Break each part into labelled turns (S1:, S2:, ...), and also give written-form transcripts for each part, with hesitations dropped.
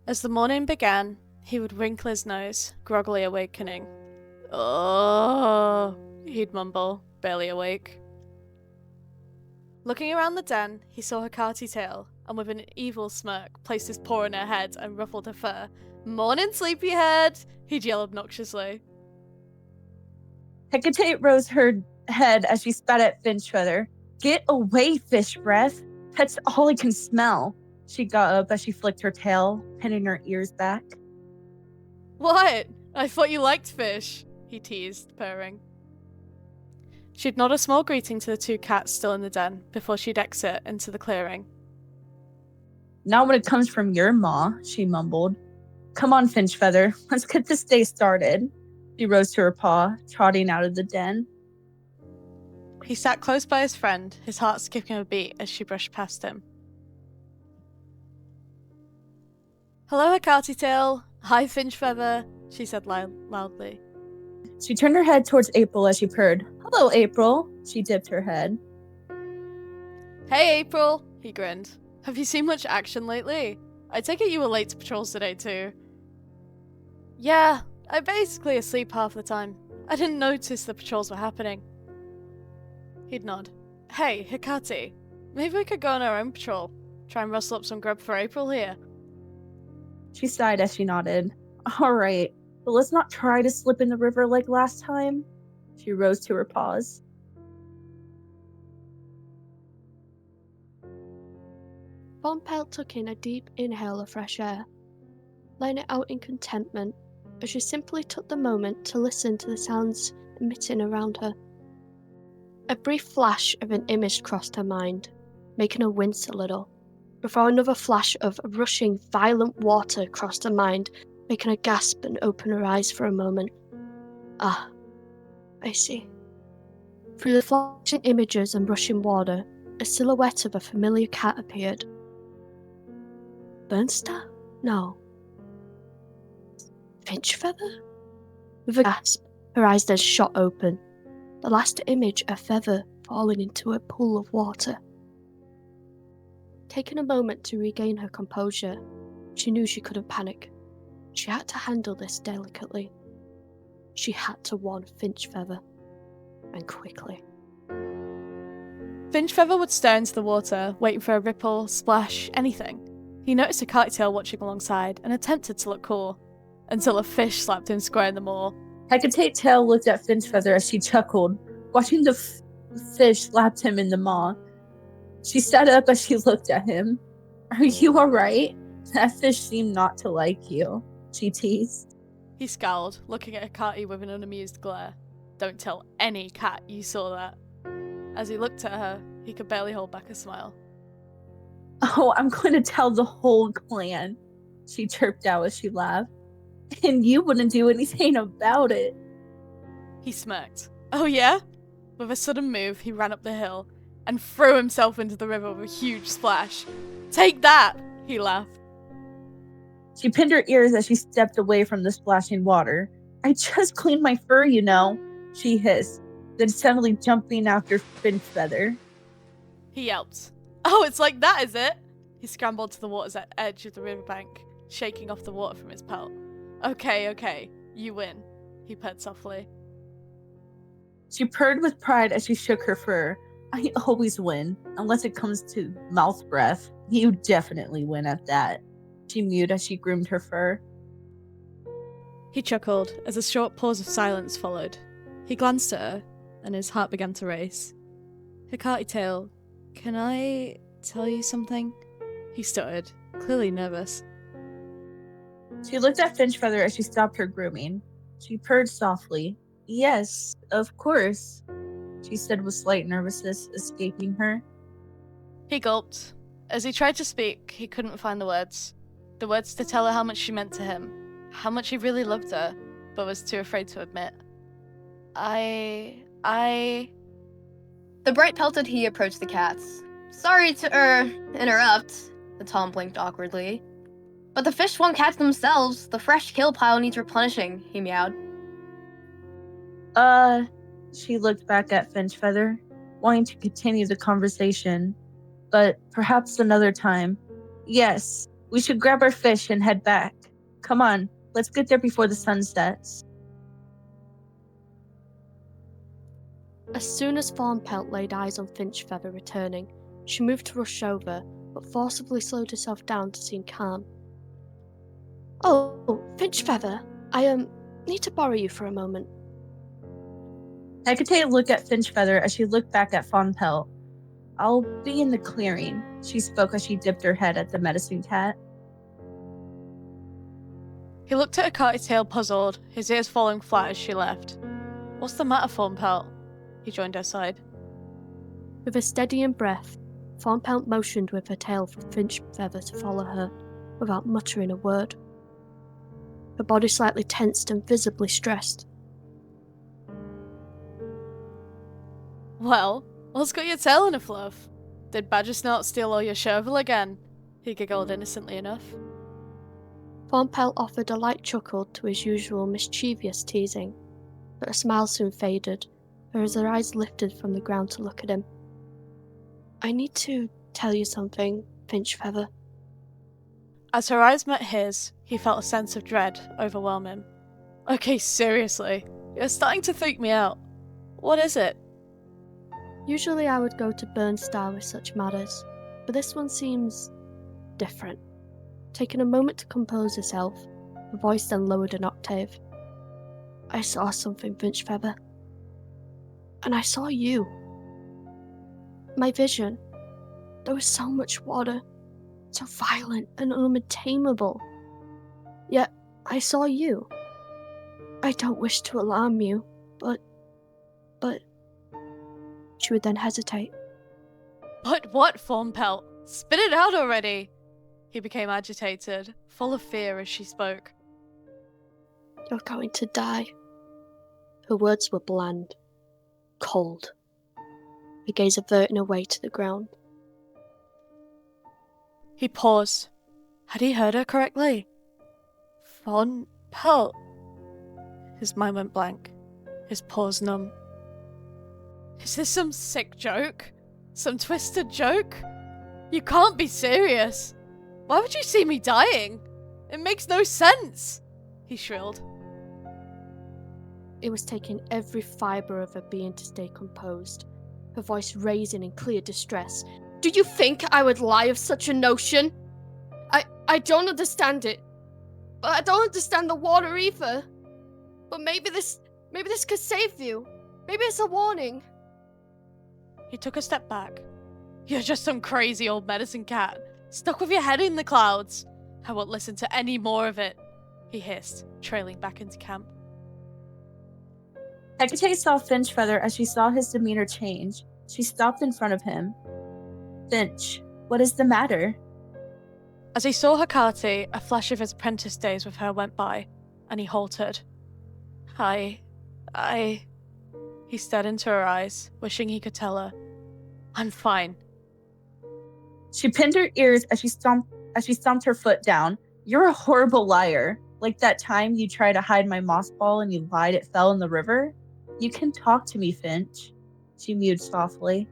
S1: As the morning began, he would wrinkle his nose, groggily awakening. "Oh," he'd mumble, barely awake. Looking around the den, he saw Hekate'Tail, and with an evil smirk, placed his paw on her head and ruffled her fur. "Morning, sleepyhead!" he'd yell obnoxiously.
S2: Hecate rose her head as she spat at Finch'Feather. "Get away, fish breath! That's all I can smell." She got up as she flicked her tail, pinning her ears back.
S1: "What? I thought you liked fish," he teased, purring. She'd nod a small greeting to the two cats still in the den before she'd exit into the clearing.
S2: "Not when it comes from your maw," she mumbled. "Come on, Finch'Feather, let's get this day started." She rose to her paw, trotting out of the den.
S1: He sat close by his friend, his heart skipping a beat as she brushed past him. "Hello, Hekate'Tail. Hi, Finch'Feather," she said loudly.
S2: She turned her head towards April as she purred. "Hello, April." She dipped her head.
S1: "Hey, April," he grinned. "Have you seen much action lately? I take it you were late to patrols today, too." "Yeah, I'm basically asleep half the time. I didn't notice the patrols were happening." He'd nod. "Hey, Hekate, maybe we could go on our own patrol. Try and rustle up some grub for April here."
S2: She sighed as she nodded. "All right, but let's not try to slip in the river like last time." She rose to her paws.
S3: Fawn'Pelt took in a deep inhale of fresh air, letting it out in contentment as she simply took the moment to listen to the sounds emitting around her. A brief flash of an image crossed her mind, making her wince a little, before another flash of rushing, violent water crossed her mind, making her gasp and open her eyes for a moment. Ah, I see. Through the flashing images and rushing water, a silhouette of a familiar cat appeared. Bernster? No. Finch'Feather? With a gasp, her eyes then shot open, the last image a feather falling into a pool of water. Taking a moment to regain her composure, she knew she couldn't panic. She had to handle this delicately. She had to warn Finch'Feather, and quickly.
S1: Finch'Feather would stare into the water, waiting for a ripple, splash, anything. He noticed Hekate'Tail watching alongside and attempted to look cool, until a fish slapped him square in the maw.
S2: Hekate'Tail looked at Finch'Feather as she chuckled, watching the fish slap him in the maw. She sat up as she looked at him. "Are you alright? That fish seemed not to like you," she teased.
S1: He scowled, looking at Hekate with an unamused glare. "Don't tell any cat you saw that." As he looked at her, he could barely hold back a smile.
S2: "Oh, I'm going to tell the whole clan," she chirped out as she laughed. "And you wouldn't do anything about it."
S1: He smirked. "Oh yeah?" With a sudden move, he ran up the hill and threw himself into the river with a huge splash. "Take that!" he laughed.
S2: She pinned her ears as she stepped away from the splashing water. "I just cleaned my fur, you know," she hissed, then suddenly jumping after Finch'Feather.
S1: He yelped. "Oh, it's like that, is it?" He scrambled to the water's edge of the riverbank, shaking off the water from his pelt. Okay, you win," he purred softly.
S2: She purred with pride as she shook her fur. "I always win, unless it comes to mouth breath. You definitely win at that." She mewed as she groomed her fur.
S1: He chuckled as a short pause of silence followed. He glanced at her, and his heart began to race. "Hekate'Tail, can I tell you something?" He stuttered, clearly nervous.
S2: She looked at Finch'Feather as she stopped her grooming. She purred softly. "Yes, of course," she said with slight nervousness escaping her.
S1: He gulped. As he tried to speak, he couldn't find the words. The words to tell her how much she meant to him, how much he really loved her, but was too afraid to admit. I...
S4: The bright pelted he approached the cats. "Sorry to, interrupt," the Tom blinked awkwardly. "But the fish won't catch themselves. The fresh kill pile needs replenishing," he meowed.
S2: She looked back at Finch'Feather, wanting to continue the conversation, but perhaps another time. "Yes, We should grab our fish and head back. Come on, let's get there before the sun sets.
S3: As soon as Fawn'Pelt laid eyes on Finch'Feather returning, she moved to rush over, but forcibly slowed herself down to seem calm. Oh, Finch'Feather, I need to borrow you for a moment.
S2: Hekate'Tail looked at Finch'Feather as she looked back at Fawn'Pelt. I'll be in the clearing, she spoke as she dipped her head at the medicine cat.
S1: He looked at Hekate'Tail puzzled, his ears falling flat as she left. What's the matter, Fawn'Pelt? He joined her side.
S3: With a steadying breath, Fawn'Pelt motioned with her tail for Finch'Feather to follow her, without muttering a word. Her body slightly tensed and visibly stressed.
S1: Well, what's got your tail in a fluff? Did Badger Snout steal all your shovel again? He giggled innocently enough.
S3: Fawn'Pelt offered a light chuckle to his usual mischievous teasing, but her smile soon faded, as her eyes lifted from the ground to look at him. I need to tell you something, Finch'Feather.
S1: As her eyes met his, he felt a sense of dread overwhelm him. Okay, seriously, you're starting to freak me out. What is it?
S3: Usually I would go to Burnstar with such matters, but this one seems different. Taking a moment to compose herself, her voice then lowered an octave. I saw something, Finch'Feather. And I saw you. My vision. There was so much water, so violent and untamable. Yet, I saw you. I don't wish to alarm you, but... She would then hesitate.
S1: But what, Fawn'Pelt? Spit it out already! He became agitated, full of fear as she spoke.
S3: You're going to die. Her words were bland, cold, her gaze averting away to the ground.
S1: He paused. Had he heard her correctly? Fawn'Pelt. His mind went blank, his paws numb. Is this some sick joke? Some twisted joke? You can't be serious. Why would you see me dying? It makes no sense, he shrilled.
S3: It was taking every fibre of her being to stay composed, her voice raising in clear distress. Do you think I would lie of such a notion? I don't understand it. But I don't understand the water either. But maybe this could save you. Maybe it's a warning.
S1: He took a step back. You're just some crazy old medicine cat, stuck with your head in the clouds. I won't listen to any more of it, he hissed, trailing back into camp.
S2: Hekate'Tail saw Finch'Feather as she saw his demeanor change. She stopped in front of him. Finch, what is the matter?
S1: As he saw Hekate, a flash of his apprentice days with her went by, and he halted. He stared into her eyes, wishing he could tell her. I'm fine.
S2: She pinned her ears as she stomped her foot down. You're a horrible liar. Like that time you tried to hide my moss ball and you lied it fell in the river? You can talk to me, Finch. She mewed softly.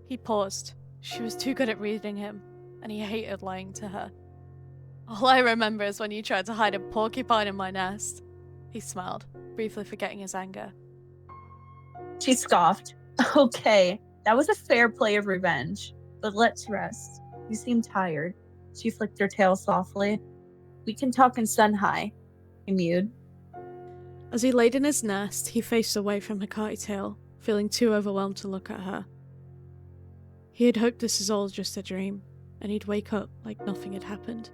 S1: He paused. She was too good at reading him, and he hated lying to her. All I remember is when you tried to hide a porcupine in my nest. He smiled, briefly forgetting his anger.
S2: She scoffed. Okay, that was a fair play of revenge. But let's rest. You seem tired. She flicked her tail softly. We can talk in sun high. He mewed.
S1: As he laid in his nest, he faced away from Hekate'Tail, feeling too overwhelmed to look at her. He had hoped this is all just a dream, and he'd wake up like nothing had happened.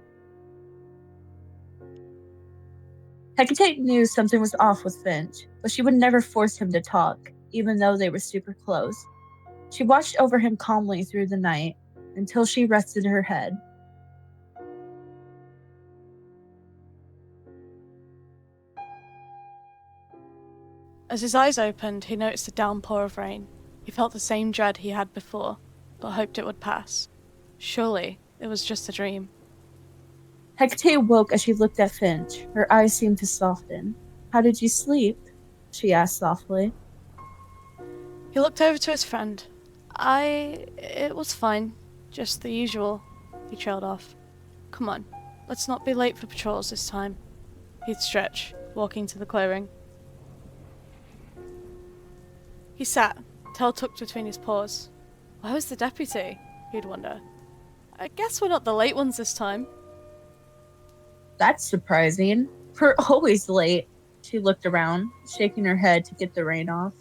S2: Hekate'Tail knew something was off with Finch, but she would never force him to talk, even though they were super close. She watched over him calmly through the night, until she rested her head.
S1: As his eyes opened, he noticed a downpour of rain. He felt the same dread he had before, but hoped it would pass. Surely, it was just a dream.
S2: Hekate'Tail woke as she looked at Finch. Her eyes seemed to soften. How did you sleep? She asked softly.
S1: He looked over to his friend. It was fine. Just the usual. He trailed off. Come on, let's not be late for patrols this time. He'd stretch, walking to the clearing. He sat, tail tucked between his paws. Where was the deputy? He'd wonder. I guess we're not the late ones this time.
S2: That's surprising. We're always late. She looked around, shaking her head to get the rain off.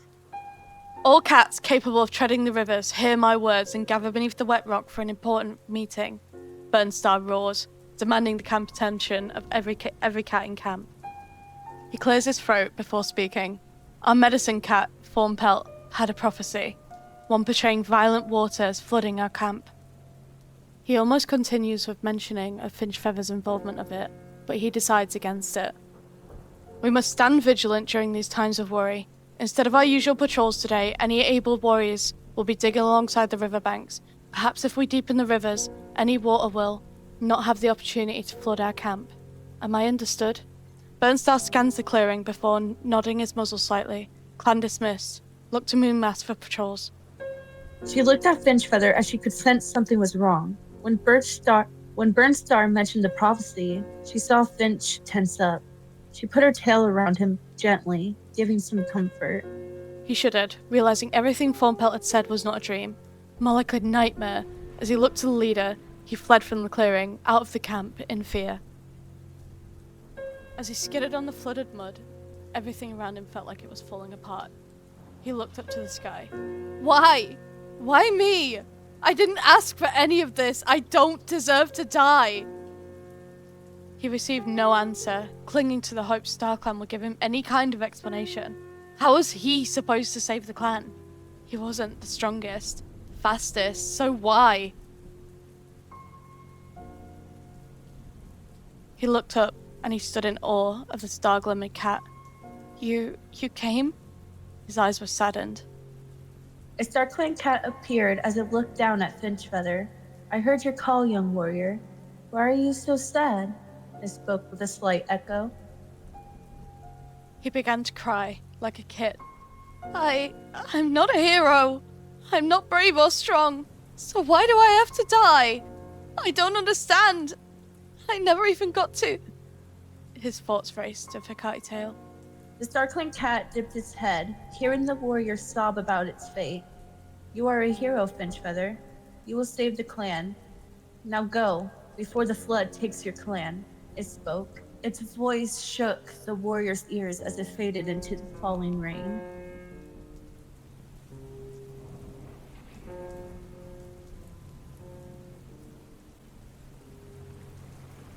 S1: All cats capable of treading the rivers hear my words and gather beneath the wet rock for an important meeting. Burnstar roars, demanding the camp attention of every cat in camp. He clears his throat before speaking. Our medicine cat, Fawn'Pelt, had a prophecy, one portraying violent waters flooding our camp. He almost continues with mentioning of Finch'Feather's involvement of it, but he decides against it. We must stand vigilant during these times of worry. Instead of our usual patrols today, any able warriors will be digging alongside the riverbanks. Perhaps if we deepen the rivers, any water will not have the opportunity to flood our camp. Am I understood? Burnstar scans the clearing before nodding his muzzle slightly. Clan dismissed. Look to Moonmass for patrols.
S2: She looked at Finch'Feather as she could sense something was wrong. When Burnstar mentioned the prophecy, she saw Finch tense up. She put her tail around him gently, giving some comfort.
S1: He shuddered, realizing everything Fawn'Pelt had said was not a dream, more like a nightmare. As he looked to the leader, he fled from the clearing, out of the camp, in fear. As he skidded on the flooded mud, everything around him felt like it was falling apart. He looked up to the sky. Why? Why me? I didn't ask for any of this. I don't deserve to die. He received no answer, clinging to the hope Starclan would give him any kind of explanation. How was he supposed to save the clan? He wasn't the strongest, fastest, so why? He looked up, and he stood in awe of the star-glimmered cat. You came? His eyes were saddened.
S2: A Starclan cat appeared as it looked down at Finch'Feather. I heard your call, young warrior. Why are you so sad? It spoke with a slight echo.
S1: He began to cry, like a kid. I'm not a hero. I'm not brave or strong. So why do I have to die? I don't understand. I never even got to... His thoughts raced of Hekate'Tail.
S2: The Starclan cat dipped its head, hearing the warrior sob about its fate. You are a hero, Finch'Feather. You will save the clan. Now go, before the flood takes your clan. It spoke. Its voice shook the warrior's ears as it faded into the falling rain.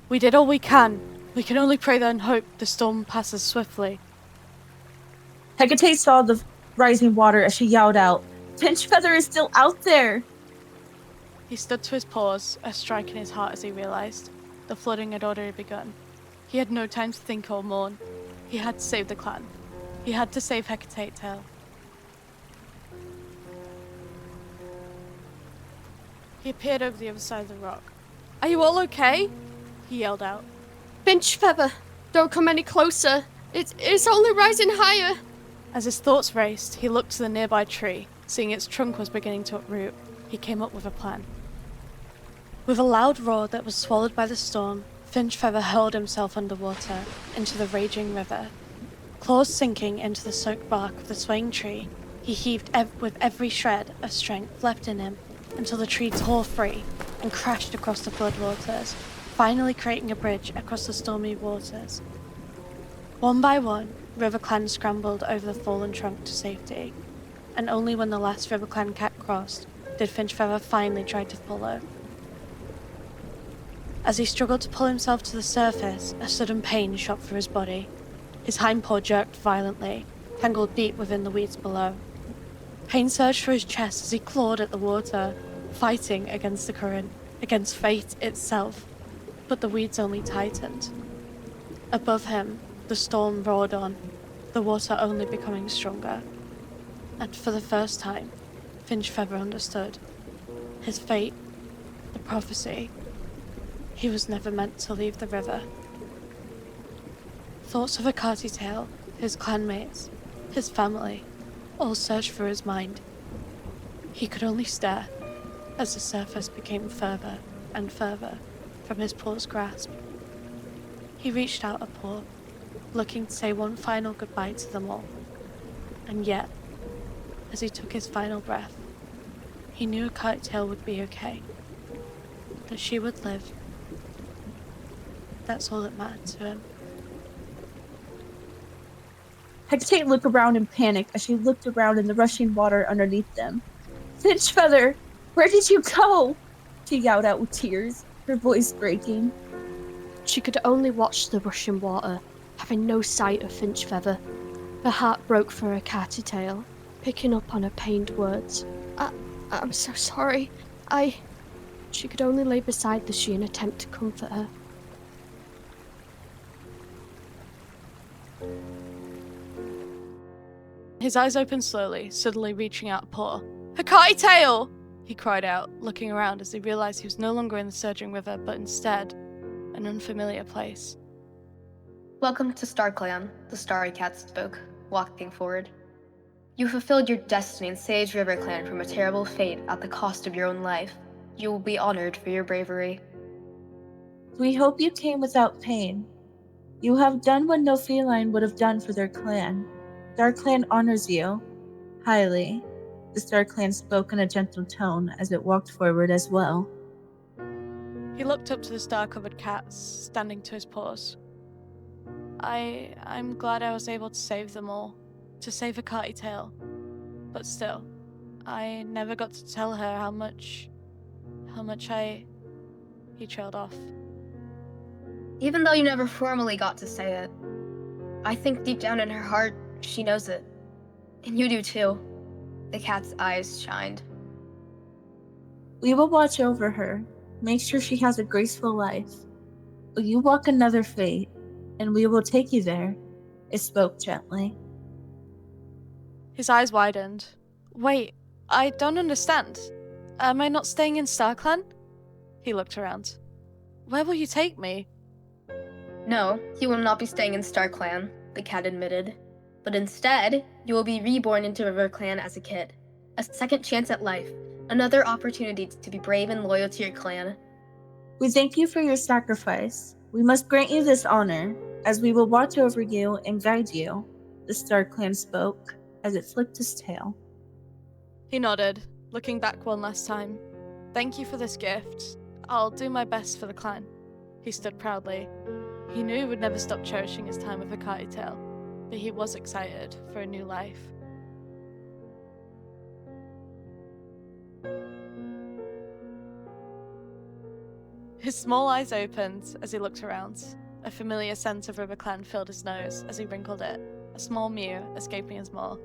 S1: We did all we can. We can only pray and hope the storm passes swiftly.
S2: Hecate saw the rising water as she yelled out, Finch'Feather is still out there!
S1: He stood to his paws, a strike in his heart as he realized. The flooding had already begun. He had no time to think or mourn. He had to save the clan. He had to save Hekate'Tail. He appeared over the other side of the rock. Are you all okay? He yelled out.
S3: Finch'Feather, don't come any closer. It's only rising higher.
S1: As his thoughts raced, he looked to the nearby tree. Seeing its trunk was beginning to uproot, he came up with a plan. With a loud roar that was swallowed by the storm, Finch'Feather hurled himself underwater into the raging river. Claws sinking into the soaked bark of the swaying tree, he heaved with every shred of strength left in him until the tree tore free and crashed across the floodwaters, finally creating a bridge across the stormy waters. One by one, River Clan scrambled over the fallen trunk to safety, and only when the last River Clan cat crossed did Finch'Feather finally try to follow. As he struggled to pull himself to the surface, a sudden pain shot through his body. His hindpaw jerked violently, tangled deep within the weeds below. Pain surged through his chest as he clawed at the water, fighting against the current, against fate itself. But the weeds only tightened. Above him, the storm roared on, the water only becoming stronger. And for the first time, Finch'Feather understood. His fate, the prophecy. He was never meant to leave the river. Thoughts of Hekate'Tail, his clanmates, his family, all surged through his mind. He could only stare as the surface became further and further from his paw's grasp. He reached out a paw, looking to say one final goodbye to them all. And yet, as he took his final breath, he knew Hekate'Tail would be okay. That she would live. That's all that mattered to him.
S2: Hekate'Tail looked around in panic as she looked around in the rushing water underneath them. Finch'Feather, where did you go? She yelled out with tears, her voice breaking.
S3: She could only watch the rushing water, having no sight of Finch'Feather. Her heart broke for Hekate'Tail, picking up on her pained words. I'm so sorry. She could only lay beside the she and attempt to comfort her.
S1: His eyes opened slowly, suddenly reaching out a paw. Hekate'Tail! He cried out, looking around as he realized he was no longer in the surging river, but instead, an unfamiliar place.
S4: Welcome to Starclan, the starry cat spoke, walking forward. You fulfilled your destiny and saved RiverClan from a terrible fate at the cost of your own life. You will be honored for your bravery.
S2: We hope you came without pain. You have done what no feline would have done for their clan. Our clan honors you highly. The Starclan spoke in a gentle tone as it walked forward as well.
S1: He looked up to the star-covered cats, standing to his paws. I'm glad I was able to save them all, to save Hekate'Tail. But still, I never got to tell her how much He trailed off.
S4: Even though you never formally got to say it, I think deep down in her heart, she knows it. And you do too. The cat's eyes shined.
S2: We will watch over her, make sure she has a graceful life. But you walk another fate, and we will take you there. It spoke gently.
S1: His eyes widened. Wait, I don't understand. Am I not staying in Starclan? He looked around. Where will you take me?
S4: No, you will not be staying in Starclan, the cat admitted. But instead, you will be reborn into RiverClan as a kid. A second chance at life. Another opportunity to be brave and loyal to your clan.
S2: We thank you for your sacrifice. We must grant you this honor, as we will watch over you and guide you, the Starclan spoke, as it flicked his tail.
S1: He nodded, looking back one last time. Thank you for this gift. I'll do my best for the clan. He stood proudly. He knew he would never stop cherishing his time with Hekate'Tail, but he was excited for a new life. His small eyes opened as he looked around. A familiar scent of RiverClan filled his nose as he wrinkled it, a small mew escaping his maw.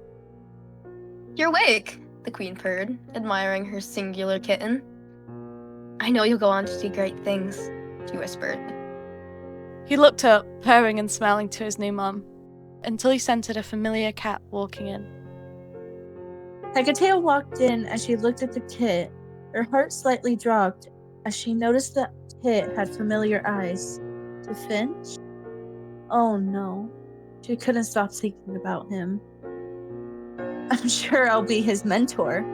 S4: You're awake, the queen purred, admiring her singular kitten. I know you'll go on to do great things, she whispered.
S1: He looked up, purring and smiling to his new mum, until he scented a familiar cat walking in.
S2: Hekate'Tail walked in as she looked at the kit. Her heart slightly dropped as she noticed the kit had familiar eyes. To Finch? Oh no. She couldn't stop thinking about him. I'm sure I'll be his mentor.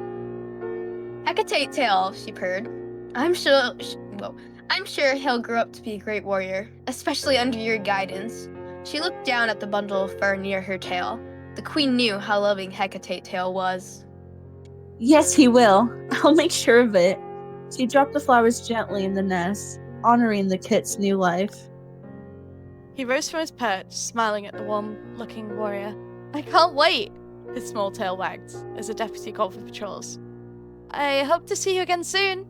S4: Hekate'Tail, she purred. I'm sure he'll grow up to be a great warrior, especially under your guidance. She looked down at the bundle of fur near her tail. The queen knew how loving Hekate'Tail was.
S2: Yes, he will. I'll make sure of it. She dropped the flowers gently in the nest, honoring the kit's new life.
S1: He rose from his perch, smiling at the warm-looking warrior. I can't wait! His small tail wagged as the deputy called for patrols. I hope to see you again soon.